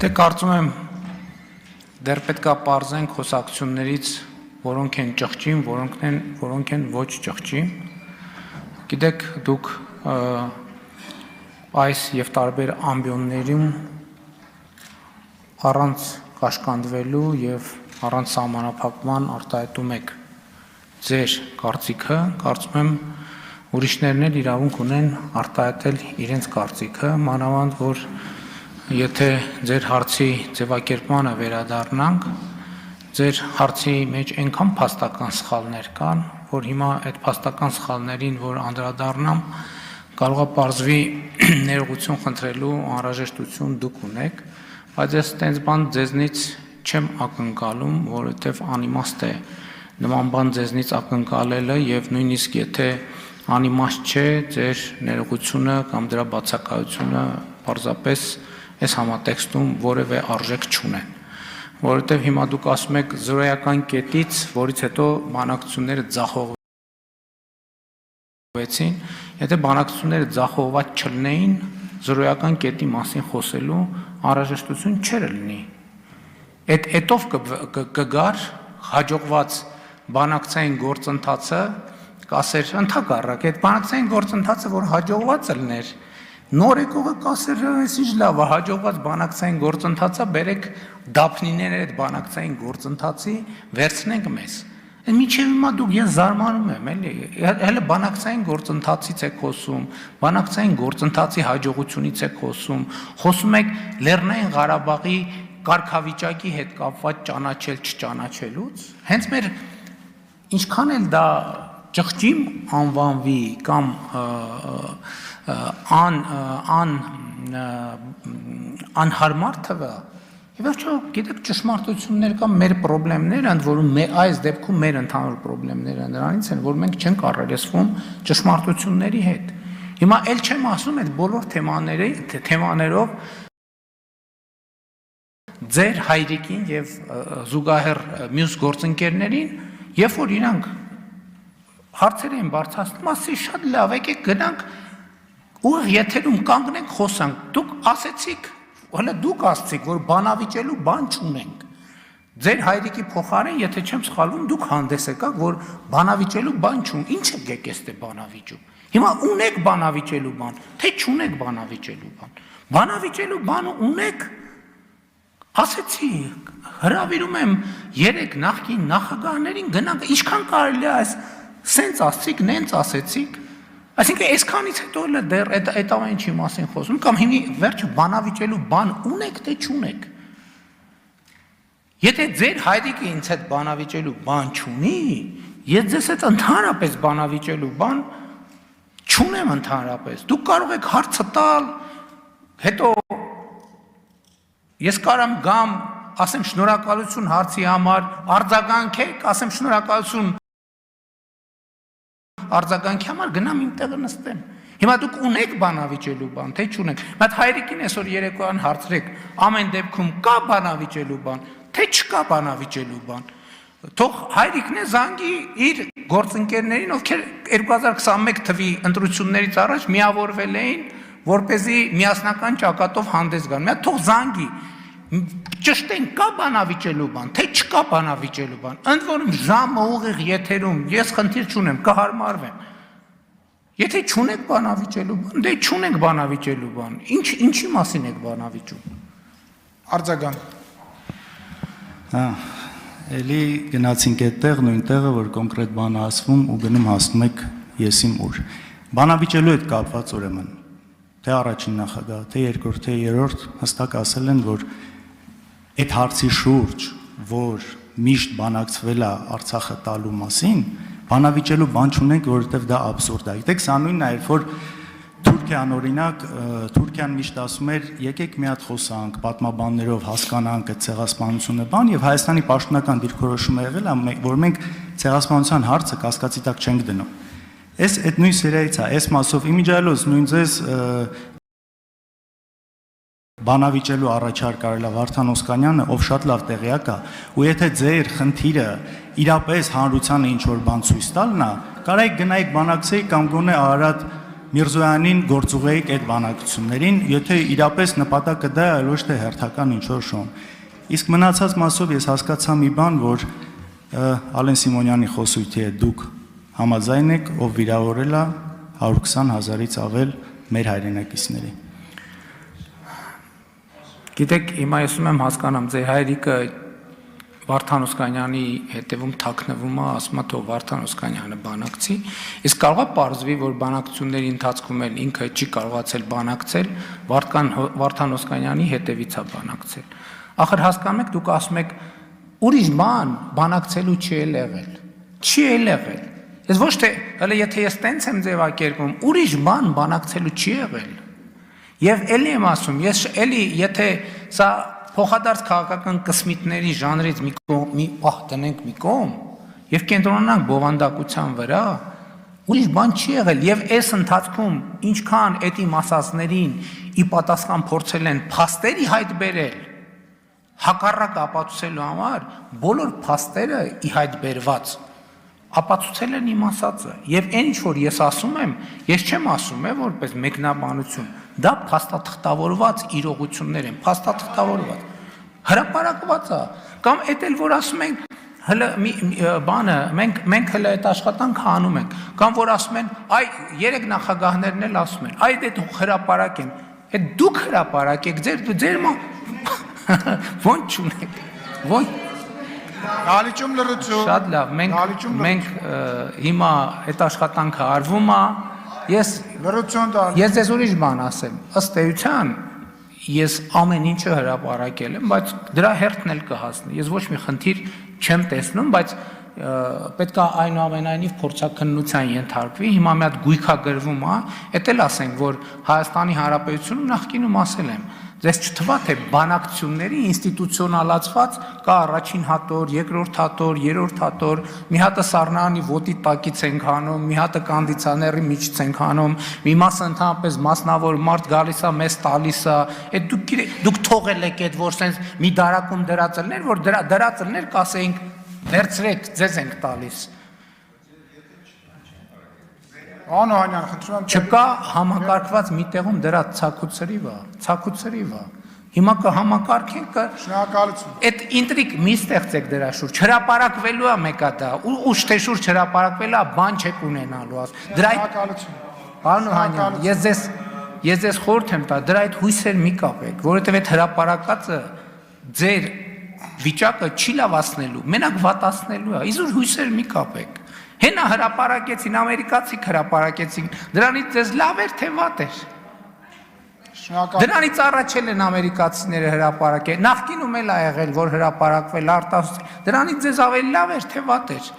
Դե կարծում եմ դեռ պետք է պարզենք խոսակցություններից, որոնք են ճղճին, որոնք են ոչ ճղճին։ Գիտեք, դուք այս եւ տարբեր ամբիոններում առանց կաշկանդվելու եւ առանց սահմանափակման արտահայտում եք ձեր կարծիքը, կարծում եմ ուրիշներն էլ իրավունք ունեն արտահայտել իրենց կարծիքը, մանավանդ որ եթե ձեր հարցի ձևակերպմանը վերադառնանք, ձեր հարցի մեջ այնքան փաստական սխալներ կան, որ հիմա այդ փաստական սխալներին, որ անդրադառնամ, կարող է պարզվի ներողություն խնդրելու անհրաժեշտություն դուք ունեք, բայց ես տենց բան ձեզնից չեմ ակնկալում, որովհետև անիմաստ է նման բան ձեզնից ակնկալելը եւ նույնիսկ եթե անիմաստ չէ, ձեր ներողությունը կամ դրա բացակայությունը պարզապես այս համատեքստում որևէ արժեք չունեն, որովհետև հիմա դուք ասում եք զրոյական կետից, որից հետո բանակցությունները ձախողվեցին, եթե բանակցությունները ձախողված չլինեին, զրոյական կետի մասին խոսելու անհրաժեշտություն չէր լինի։ Այդ էտով կգար հաջողված բանակցային գործընթացը, կասեր ընդհակառակ, այդ բանակցային գործընթացը, որ հաջողված լիներ, նոր եկողը կասեր, այս ինչ լավ է, հաջողված բանակցային գործընթացը, բերեք դափնիներ այդ բանակցային գործընթացի, վերցնենք մեզ։ Մինչև հիմա դուք ես զարմանում եմ, էլի, հələ բանակցային գործընթացից եք խոսում, բանակցային գործընթացի հաջողությունից եք խոսում եք Լեռնային Ղարաբաղի կարգավիճակի հետ կապված ճանաչել չճանաչելուց, հենց մեր ինչքան էլ դա ճղճիմ անվանվի կամ անհարմար թվա, ի վերջո գիտեք ճշմարտություններ կամ մեր խնդիրներ, ընդ որում այս դեպքում մեր ընդհանուր խնդիրները նրանից են, որ մենք չենք առերեսվում ճշմարտությունների հետ։ Հիմա էլ չեմ ասում այդ բոլոր թեմաներով ձեր հայրիկին եւ զուգահեռ մյուս գործընկերներին, երբ որ իրանք հարցեր են բարձրացնում, ասի շատ լավ, եկեք գնանք ուղիղ եթերում կանգնենք խոսանք, դուք ասեցիք, հələ դուք ասացիք, որ բանավիճելու բան չունենք, ձեր հայրիկի փոխարեն, եթե չեմ սխալվում, դուք հանդես եկաք, որ բանավիճելու բան չունենք, ինչ եք եկել բանավիճում, հիմա ունեք բանավիճելու բան, թե չունեք բանավիճելու բան, բանավիճելու բանը ունեք, ասեցի, հրավիրում եմ 3 նախկին նախագահներին գնանք, ինչքան կարելի է այս սենց ասցիք, նենց ասեցիք, այսինքն այսքանից հետո էլ դեռ այդ ամեն ինչի մասին խոսում, կամ հիմի վերջը բանավիճելու բան ունեք, թե չունեք։ Եթե ձեր հայրիկը ինձ հետ բանավիճելու բան չունի, ես ձեզ հետ ընդհանրապես բանավիճելու բան չունեմ ընդհանրապես։ Դուք կարող եք հարցը տալ, հետո ես կարամ գամ, ասեմ շնորհակալություն հարցի համար, արձագանքեք, ասեմ շնորհակալություն արձագանքի համար գնամ իմ տեղը նստեմ։ Հիմա դուք ունեք բանավիճելու բան, թե չունեք։ Բայց հայրիկին այսօր երեկոյան հարցրեք, ամեն դեպքում կա բանավիճելու բան, թե չկա բանավիճելու բան։ Թող հայրիկն է զանգի իր գործընկերներին, ովքեր 2021 թվի ընտրություններից առաջ միավորվել էին, որպեսզի միասնական ճակատով հանդես գան։ Մի հատ թող զանգի։ Ճշտեն կա բանավիճելու բան, թե չկա բանավիճելու բան, ընդ որում ժամը ուղիղ եթերում, ես խնդիր չունեմ, կհարմարվեմ, եթե չունեք բանավիճելու բան, դե չունեք բանավիճելու բան, ինչի մասին եք բանավիճում, արձագանք, էլի գնացինք այդ տեղ, նույն տեղը, որ կոնկրետ բան ասվում ու գնում հասնում եք եսիմ ուր, բանավիճելու հետ կապված ուրեմն, թե առաջին նախագահ, թե երկրորդ, թե երրորդ հստակ ասել են, որ այդ հարցի շուրջ, որ միշտ բանակցվել է Արցախը տալու մասին, բանավիճելու բան չունենք, որովհետև դա աբսուրդ է։ Գիտեք, սա նույնն է, որ Թուրքիան օրինակ, Թուրքիան միշտ ասում էր, եկեք մի հատ խոսանք, պատմաբաններով հասկանանք այդ ցեղասպանությունը բան, եւ Հայաստանի պաշտոնական դիրքորոշումը եղել է, որ մենք ցեղասպանության հարցը կասկածի տակ չենք դնում։ Այս այդ նույն սերիայից է, այս մասով իմիջայլոց նույն ձեզ բանավիճելու առաջարկ արել է Վարդան Օսկանյանը, ով շատ լավ տեղյակ է, ու եթե ձեր խնդիրը իրապես հանրությանը ինչ որ բան ցույց տալն է, կարայք գնայիք բանակցեիք կամ գոնե Արարատ Միրզոյանին գործուղեիք այդ բանակցություններին, եթե իրապես նպատակը դա է, այլ ոչ թե հերթական ինչ-որ շոն։ Իսկ մնացած մասով ես հասկացա մի բան, որ Ալեն Սիմոնյանի խոսույթի հետ դուք համաձայն եք, ով վիրավորել է 120,000-ից ավել մեր հայրենակիցների։ Գիտեք, հիմա ես ուզում եմ հասկանամ, ձեր հայրիկը Վարդան Օսկանյանի հետևում թաքնվում է, ասում է թող Վարդան Օսկանյանը բանակցի, իսկ կարող է պարզվի, որ բանակցությունների ընթացքում էլ ինքը չի կարողացել բանակցել, Վարդան Օսկանյանի հետևից է բանակցել։ Ախր հասկանում եք, դուք ասում եք ուրիշ բան բանակցելու չի եղել։ Չի եղել։ Ես ոչ թե, հələ եթե ես տենց եմ ձևակերպում, ուրիշ բան բանակցելու չի եղել։ Եվ էլի եմ ասում, ես էլի եթե սա փոխադարձ քաղաքական կսմիտների ժանրից մի պահ տնենք մի կողմ եւ կենտրոնանանք բովանդակության վրա, ուրիշ բան չի եղել եւ այս ընթացքում ինչքան էդի մասածներին ի պատասխան փորձել են փաստերի հայտ բերել հակառակ ապացուցելու համար, բոլոր փաստերը ի հայտ բերված ապացուցել են իմ ասածը եւ այն ինչ որ ես ասում եմ, ես չեմ ասում որպես մեկնաբանություն, դա փաստաթղթավորված իրողություններ են, փաստաթղթավորված, հրապարակված է, կամ էդ էլ որ ասում ենք, հələ բանը, մենք հələ այդ աշխատանքը անում ենք, կամ որ ասում են, այ երեք նախագահներն էլ ասում են, այ դե դուք հրապարակեն, այդ դուք հրապարակեք, ձեր ոնց չունեք, ոնց Դալիճում լրություն։ Շատ լավ, մենք հիմա այդ աշխատանքը արվում է, լրություն տալ։ ես ձեզ ուրիշ բան ասեմ, ըստ էության ես ամեն ինչը հրապարակել եմ, բայց դրա հերթն էլ կհասնի, ես ոչ մի խնդիր չեմ տեսնում, բայց պետք է այնուամենայնիվ փորձաքննության ենթարկվի, հիմա մի հատ գույքագրվում է, էդ էլ ասենք, որ Հայաստանի Հանրապետությունում նախկինում ասել եմ, ձեզ չթվա թե բանակցությունների ինստիտուցիոնալացված կա առաջին հատոր, երկրորդ հատոր, երրորդ հատոր, մի հատը Սառնարանի ոտի տակից ենք անում, մի հատը կոնդիցիոների միջից ենք անում, մի մասը ընդհանրապես մասնավոր մարդ գալիս է, մեզ տալիս է, այդ դուք թողել եք այդ որ sense մի դարակում դրածելներ, որ դրածելներ կասեինք վերցրեք, ձեզ ենք տալիս։ Անոհանյան, խնդրում եմ։ Չկա համակարգված մի տեղում դրա ցակուցրիվ է։ Հիմա կհամակարգենք, Շնորհակալություն։ այդ ինտրիգ մի ստեղծեք դրա շուրջ, հրապարակվելու է մեկա դա, ուշ թե շուրջ հրապարակվելու է, բան չեք ունենալու աս։ Դրա Շնորհակալություն։ Անոհանյան, ես ձեզ խորհուրդ եմ տա, դրա այդ հույսեր մի կապեք, որովհետև այդ հրապարակածը ձեր վիճակը չի լավացնելու, մենակ վատացնելու է, իզուր հույսեր մի կապեք։ Հենա հրապարակեցին, ամերիկացիք հրապարակեցին, դրանից ձեզ լավ էր, թե վատ էր։ Դրանից առաջել են ամերիկացիները հրապարակել, նախկինում էլ ա եղել, որ հրապարակվել արտասուց, դրանից ձեզ ավելի լավ էր, թե վատ էր։